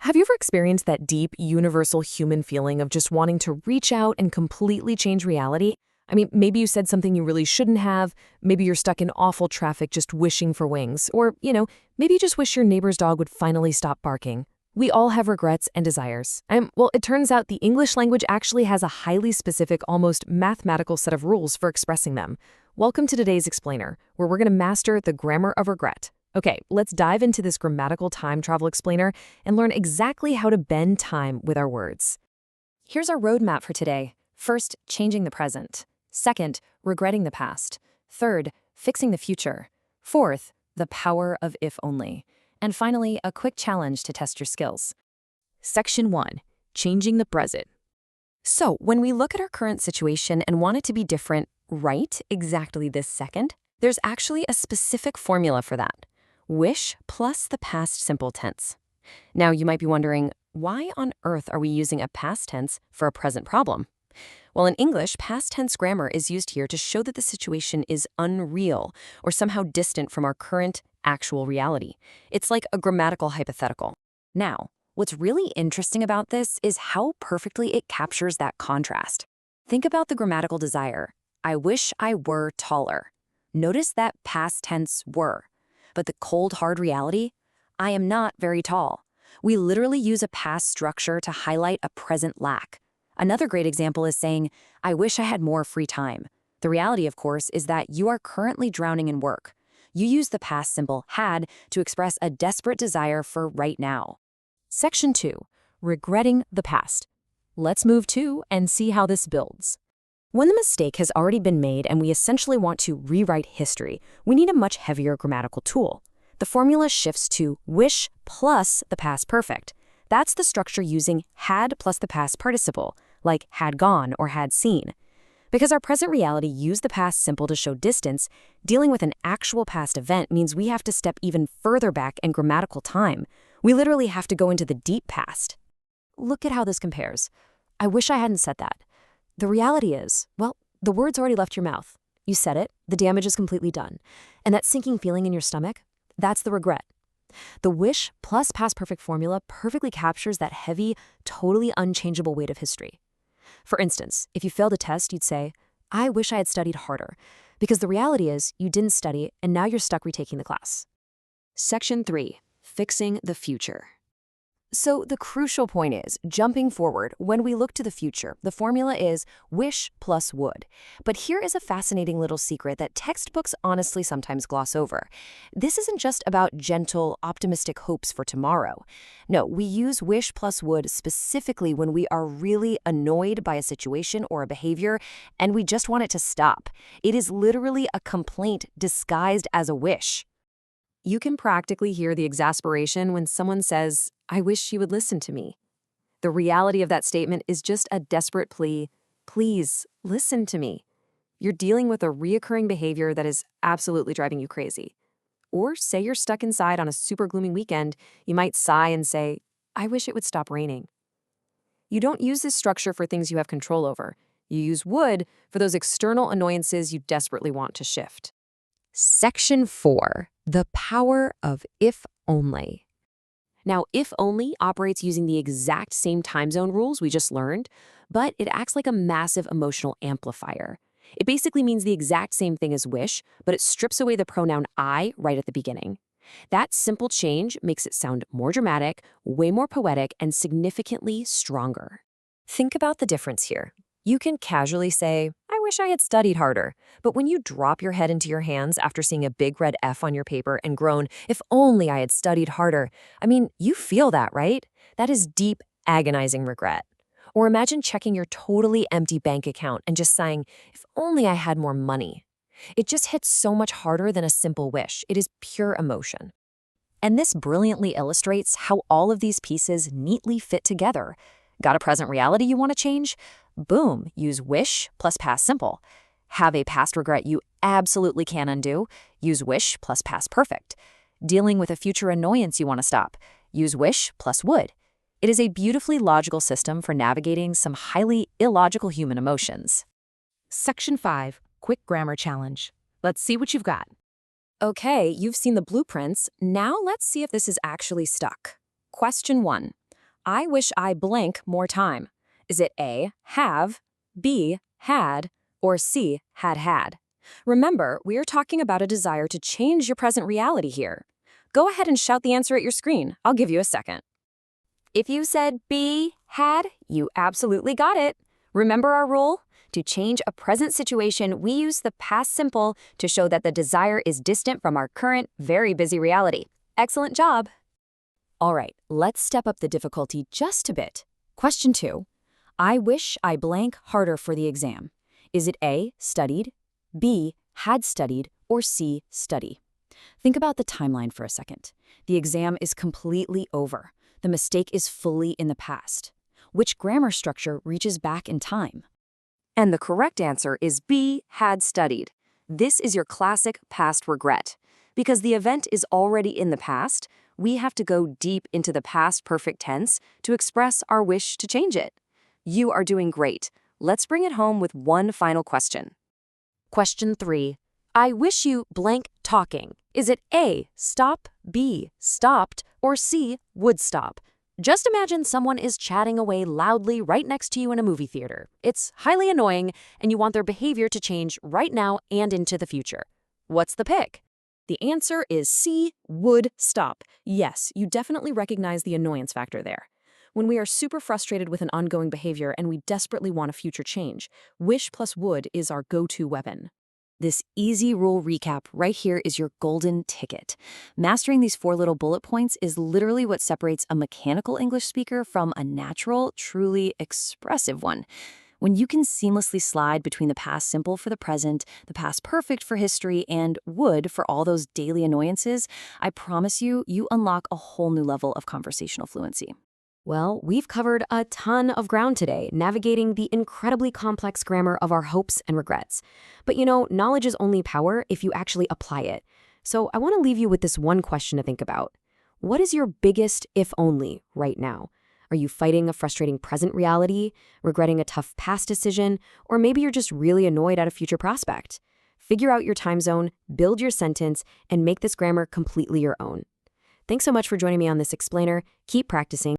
Have you ever experienced that deep, universal human feeling of just wanting to reach out and completely change reality? I mean, maybe you said something you really shouldn't have, maybe you're stuck in awful traffic just wishing for wings, or, maybe you just wish your neighbor's dog would finally stop barking. We all have regrets and desires. Well, it turns out the English language actually has a highly specific, almost mathematical set of rules for expressing them. Welcome to today's Explainer, where we're going to master the grammar of regret. Okay, let's dive into this grammatical time travel explainer and learn exactly how to bend time with our words. Here's our roadmap for today. First, changing the present. Second, regretting the past. Third, fixing the future. Fourth, the power of if only. And finally, a quick challenge to test your skills. Section 1. Changing the present. So, when we look at our current situation and want it to be different right exactly this second, there's actually a specific formula for that. Wish plus the past simple tense. Now, you might be wondering, why on earth are we using a past tense for a present problem? Well, in English, past tense grammar is used here to show that the situation is unreal or somehow distant from our current, actual reality. It's like a grammatical hypothetical. Now, what's really interesting about this is how perfectly it captures that contrast. Think about the grammatical desire. I wish I were taller. Notice that past tense were. But the cold, hard reality? I am not very tall. We literally use a past structure to highlight a present lack. Another great example is saying, I wish I had more free time. The reality, of course, is that you are currently drowning in work. You use the past simple had to express a desperate desire for right now. Section 2. Regretting the past. Let's move to and see how this builds. When the mistake has already been made and we essentially want to rewrite history, we need a much heavier grammatical tool. The formula shifts to wish plus the past perfect. That's the structure using had plus the past participle, like had gone or had seen. Because our present reality used the past simple to show distance, dealing with an actual past event means we have to step even further back in grammatical time. We literally have to go into the deep past. Look at how this compares. I wish I hadn't said that. The reality is, well, the word's already left your mouth. You said it, the damage is completely done. And that sinking feeling in your stomach, that's the regret. The wish plus past perfect formula perfectly captures that heavy, totally unchangeable weight of history. For instance, if you failed a test, you'd say, I wish I had studied harder, because the reality is you didn't study and now you're stuck retaking the class. Section 3. Fixing the future. So the crucial point is, jumping forward, when we look to the future, the formula is wish plus would. But here is a fascinating little secret that textbooks honestly sometimes gloss over. This isn't just about gentle, optimistic hopes for tomorrow. No, we use wish plus would specifically when we are really annoyed by a situation or a behavior, and we just want it to stop. It is literally a complaint disguised as a wish. You can practically hear the exasperation when someone says, I wish you would listen to me. The reality of that statement is just a desperate plea, please listen to me. You're dealing with a reoccurring behavior that is absolutely driving you crazy. Or say you're stuck inside on a super gloomy weekend, you might sigh and say, I wish it would stop raining. You don't use this structure for things you have control over. You use would for those external annoyances you desperately want to shift. Section 4. The power of if only. Now, if only operates using the exact same time zone rules we just learned, but it acts like a massive emotional amplifier. It basically means the exact same thing as wish, but it strips away the pronoun I right at the beginning. That simple change makes it sound more dramatic, way more poetic, and significantly stronger. Think about the difference here. You can casually say, I wish I had studied harder. But when you drop your head into your hands after seeing a big red F on your paper and groan, if only I had studied harder, you feel that, right? That is deep, agonizing regret. Or imagine checking your totally empty bank account and just sighing, if only I had more money. It just hits so much harder than a simple wish. It is pure emotion. And this brilliantly illustrates how all of these pieces neatly fit together. Got a present reality you want to change? Boom, use wish plus past simple. Have a past regret you absolutely can undo? Use wish plus past perfect. Dealing with a future annoyance you want to stop? Use wish plus would. It is a beautifully logical system for navigating some highly illogical human emotions. Section 5. Quick Grammar Challenge. Let's see what you've got. Okay, you've seen the blueprints. Now let's see if this is actually stuck. Question 1. I wish I blank more time. Is it A, have, B, had, or C, had had? Remember, we are talking about a desire to change your present reality here. Go ahead and shout the answer at your screen. I'll give you a second. If you said B, had, you absolutely got it. Remember our rule? To change a present situation, we use the past simple to show that the desire is distant from our current, very busy reality. Excellent job. All right, let's step up the difficulty just a bit. Question 2. I wish I blank harder for the exam. Is it A, studied, B, had studied, or C, study? Think about the timeline for a second. The exam is completely over. The mistake is fully in the past. Which grammar structure reaches back in time? And the correct answer is B, had studied. This is your classic past regret. Because the event is already in the past, we have to go deep into the past perfect tense to express our wish to change it. You are doing great. Let's bring it home with one final question. Question 3. I wish you blank talking. Is it A, stop, B, stopped, or C, would stop? Just imagine someone is chatting away loudly right next to you in a movie theater. It's highly annoying, and you want their behavior to change right now and into the future. What's the pick? The answer is C, would stop. Yes, you definitely recognize the annoyance factor there. When we are super frustrated with an ongoing behavior and we desperately want a future change, wish plus would is our go-to weapon. This easy rule recap right here is your golden ticket. Mastering these 4 little bullet points is literally what separates a mechanical English speaker from a natural, truly expressive one. When you can seamlessly slide between the past simple for the present, the past perfect for history, and would for all those daily annoyances, I promise you, you unlock a whole new level of conversational fluency. Well, we've covered a ton of ground today, navigating the incredibly complex grammar of our hopes and regrets. But knowledge is only power if you actually apply it. So I want to leave you with this one question to think about. What is your biggest if only right now? Are you fighting a frustrating present reality, regretting a tough past decision, or maybe you're just really annoyed at a future prospect? Figure out your time zone, build your sentence, and make this grammar completely your own. Thanks so much for joining me on this explainer. Keep practicing.